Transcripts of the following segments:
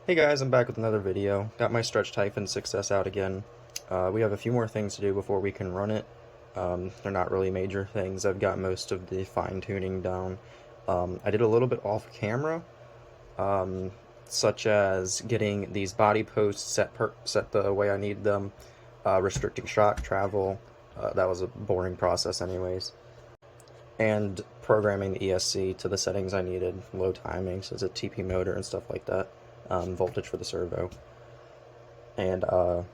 Hey guys, I'm back with another video. Got my stretch Typhon 6S out again. We have a few more things to do before we can run it. They're not really major things. I've got most of the fine-tuning down. I did a little bit off camera, such as getting these body posts set the way I need them, restricting shock travel. That was a boring process anyways. And programming the ESC to the settings I needed, low timing, so it's a TP motor and stuff like that. Voltage for the servo. And I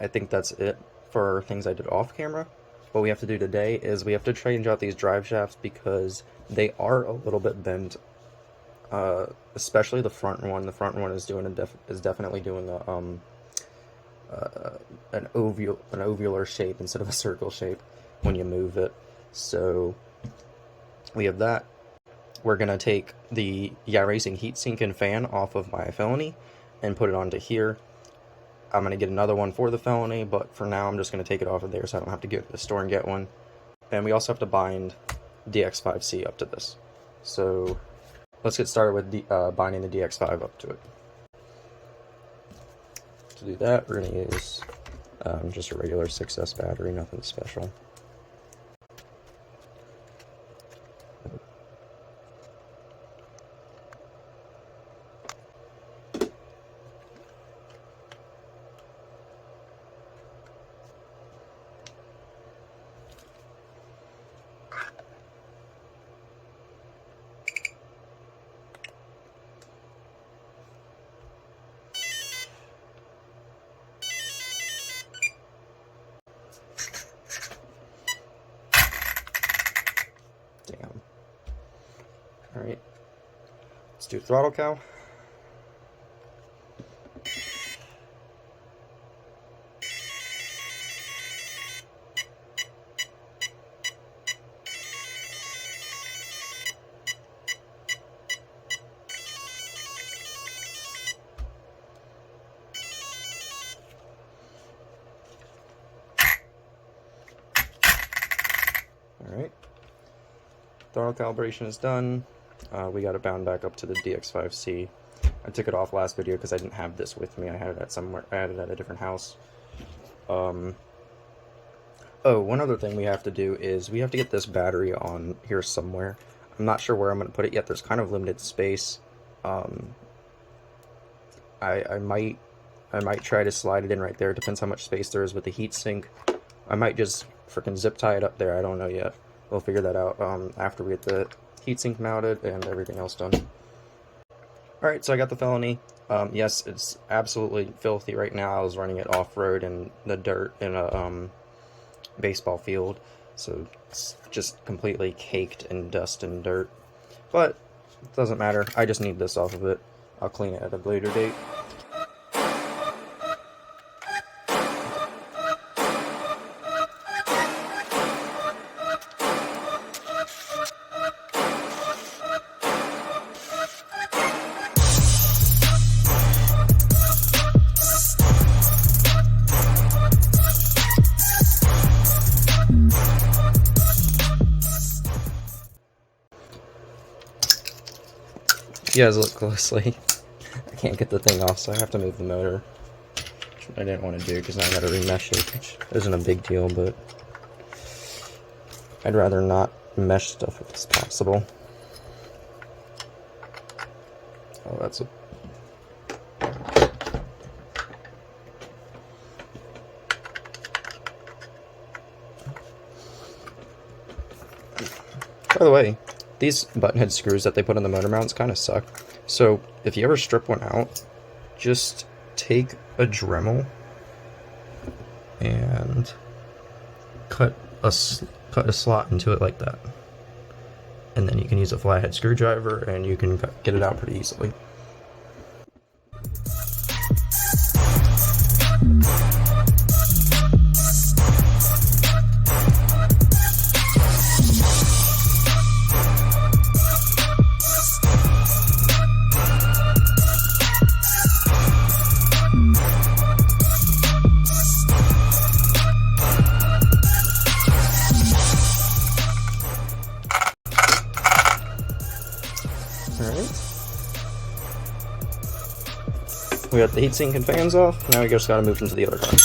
think that's it for things I did off camera. What we have to do today is we have to change out these drive shafts because they are a little bit bent, especially the front one. The front one is definitely doing an ovular shape instead of a circle shape when you move it. So we have that. We're going to take the Racing heatsink and fan off of my felony and put it onto here. I'm going to get another one for the felony, but for now I'm just going to take it off of there so I don't have to go to the store and get one. And we also have to bind DX5C up to this. So let's get started with binding the DX5 up to it. To do that, we're going to use just a regular 6S battery, nothing special. Damn. Alright. Let's do throttle cow. Alright. Throttle calibration is done. We got it bound back up to the DX5C. I took it off last video because I didn't have this with me. I had it at somewhere. I had it at a different house. Oh, one other thing we have to do is we have to get this battery on here somewhere. I'm not sure where I'm going to put it yet. There's kind of limited space. I might try to slide it in right there. It depends how much space there is with the heatsink. I might just freaking zip tie it up there. I don't know yet. We'll figure that out after we get the heatsink mounted and everything else done. Alright, so I got the felony. Yes, it's absolutely filthy right now. I was running it off-road in the dirt in a baseball field. So it's just completely caked in dust and dirt. But it doesn't matter. I just need this off of it. I'll clean it at a later date. If you guys look closely, I can't get the thing off, so I have to move the motor, which I didn't want to do because now I got to remesh it, which isn't a big deal, but I'd rather not mesh stuff if it's possible. Oh, that's a... By the way, these button head screws that they put on the motor mounts kind of suck. So if you ever strip one out, just take a Dremel and cut a slot into it like that. And then you can use a flathead screwdriver and you can get it out pretty easily. Alright. We got the heatsink and fans off. Now we just gotta move into the other car.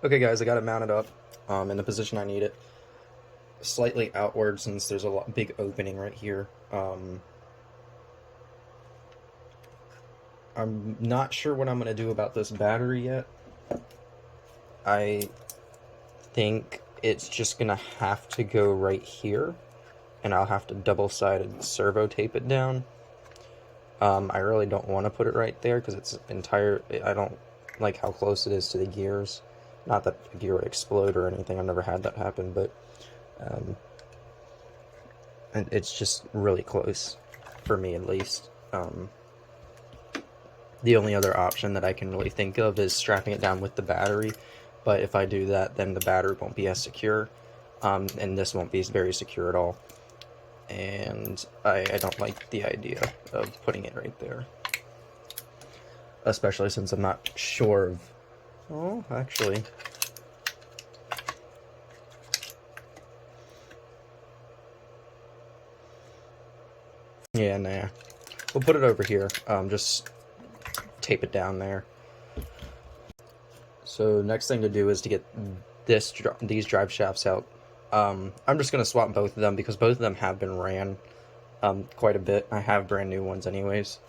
Okay guys, I got it mounted up in the position I need it. Slightly outward since there's a big opening right here. I'm not sure what I'm going to do about this battery yet. I think it's just going to have to go right here, and I'll have to double-sided servo tape it down. I really don't want to put it right there because it's I don't like how close it is to the gears. Not that the gear would explode or anything, I've never had that happen, but it's just really close, for me at least. The only other option that I can really think of is strapping it down with the battery, but if I do that, then the battery won't be as secure, and this won't be very secure at all. And I don't like the idea of putting it right there. Especially since I'm not sure of... Oh, actually... Yeah, nah. We'll put it over here. Just tape it down there. So next thing to do is to get these drive shafts out. I'm just going to swap both of them because both of them have been ran quite a bit. I have brand new ones anyways.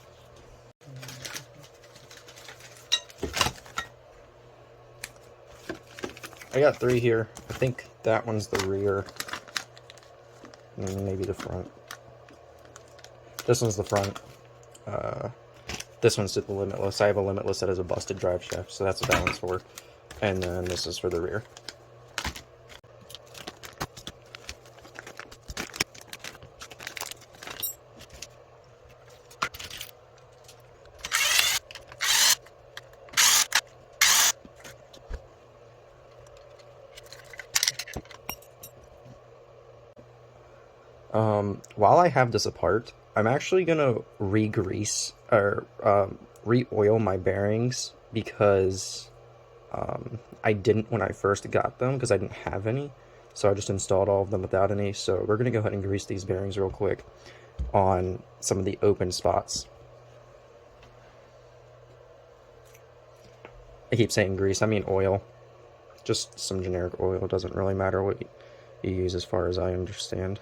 I got 3 here. I think that one's the rear. And maybe the front. This one's the front. This one's to the limitless. I have a limitless that has a busted drive shaft, so that's what that one's for. And then this is for the rear. While I have this apart, I'm actually gonna re-grease or re-oil my bearings because I didn't when I first got them because I didn't have any, so I just installed all of them without any. So we're gonna go ahead and grease these bearings real quick on some of the open spots. I keep saying grease, I mean oil. Just some generic oil. It doesn't really matter what you use as far as I understand.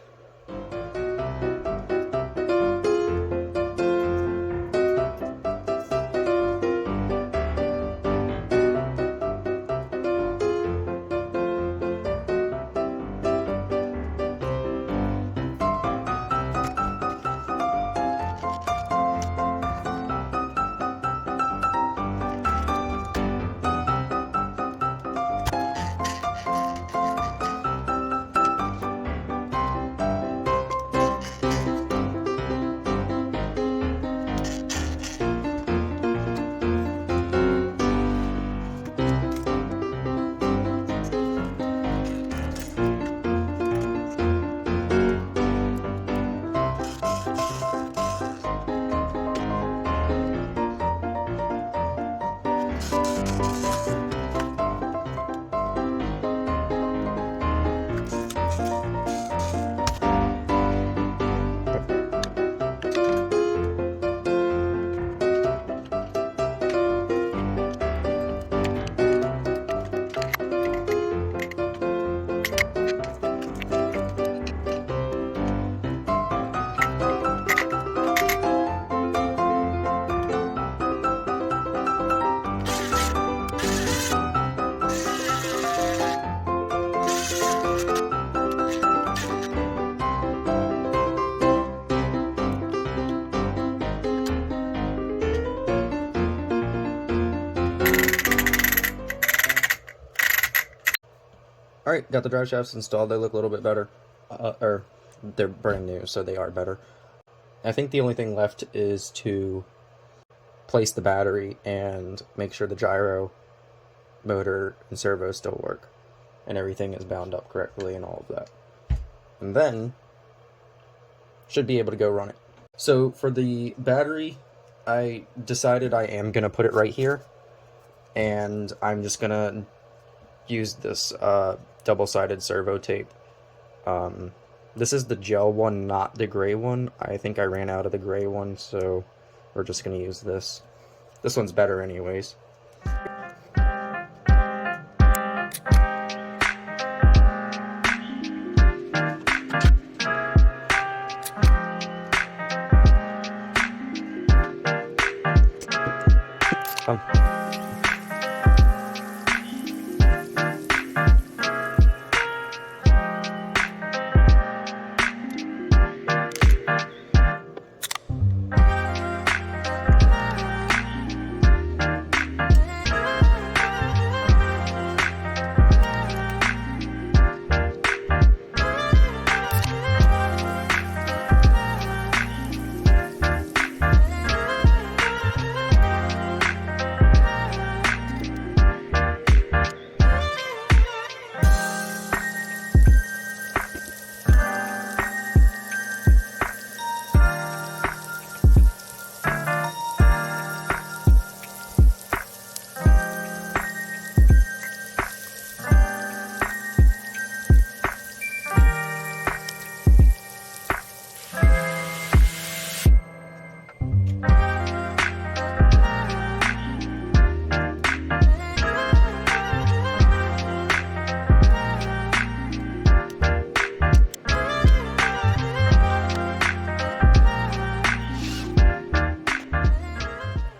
Alright, got the drive shafts installed. They look a little bit better. Or they're brand new, so they are better. I think the only thing left is to place the battery and make sure the gyro motor and servo still work and everything is bound up correctly and all of that. And then should be able to go run it. So for the battery, I decided I am going to put it right here, and I'm just going to use this double-sided servo tape. This is the gel one, not the gray one. I think I ran out of the gray one, so we're just going to use this. This one's better anyways.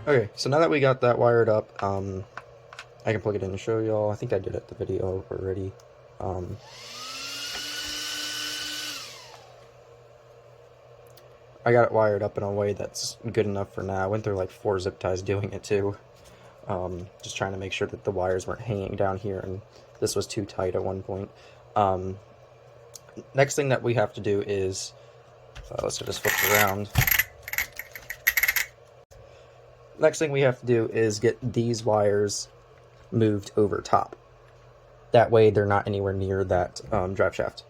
Okay, so now that we got that wired up, I can plug it in and show y'all. I think I did it the video already. I got it wired up in a way that's good enough for now. I went through like 4 zip ties doing it too. Just trying to make sure that the wires weren't hanging down here, and this was too tight at one point. Next thing that we have to do is, let's just flip it around. Next thing we have to do is get these wires moved over top. That way they're not anywhere near that drive shaft.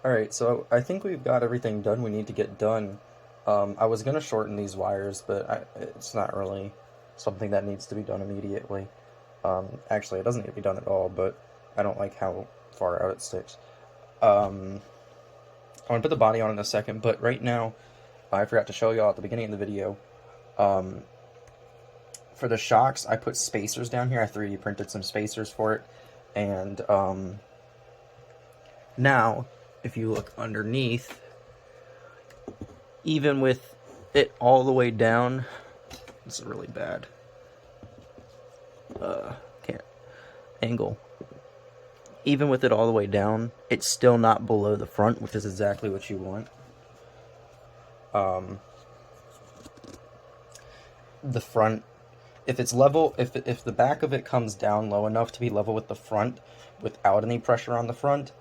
Alright, so I think we've got everything done we need to get done. I was going to shorten these wires, but it's not really something that needs to be done immediately. Actually, it doesn't need to be done at all, but I don't like how far out it sticks. I'm going to put the body on in a second, but right now, I forgot to show y'all at the beginning of the video. For the shocks, I put spacers down here. I 3D printed some spacers for it, and now, if you look underneath, even with it all the way down, this is really bad. Can't angle. Even with it all the way down, it's still not below the front, which is exactly what you want. The front, if it's level, if the back of it comes down low enough to be level with the front without any pressure on the front,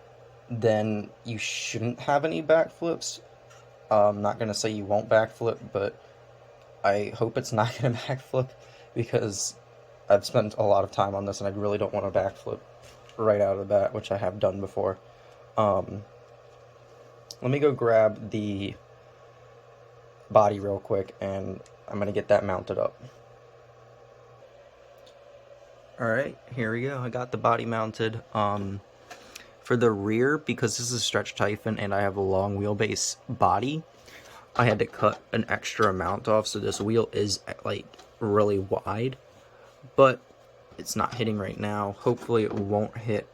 then you shouldn't have any backflips. I'm not going to say you won't backflip, but I hope it's not going to backflip, because I've spent a lot of time on this and I really don't want to backflip right out of the bat, which I have done before. Let me go grab the body real quick, and I'm going to get that mounted up. Alright, here we go. I got the body mounted. For the rear, because this is a stretch Typhon and I have a long wheelbase body, I had to cut an extra amount off, so this wheel is like really wide, but it's not hitting right now. Hopefully it won't hit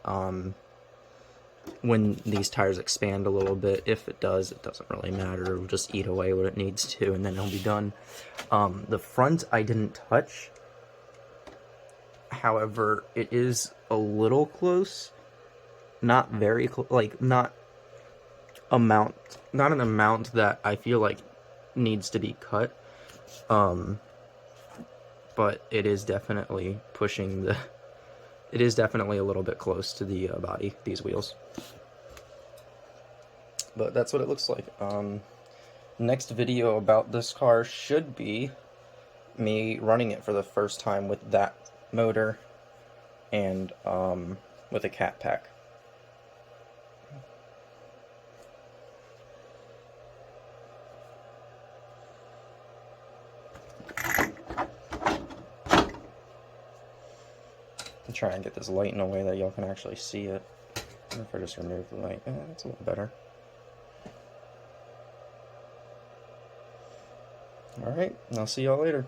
when these tires expand a little bit. If it does, it doesn't really matter. It'll just eat away what it needs to, and then it'll be done. The front I didn't touch. However, it is a little close. Not very close, like not an amount that I feel like needs to be cut. But it is definitely pushing the... It is definitely a little bit close to the body, these wheels. But that's what it looks like. Next video about this car should be me running it for the first time with that motor and with a cat pack. I'm trying to get this light in a way that y'all can actually see it. If I just remove the light, that's a little better. Alright, I'll see y'all later.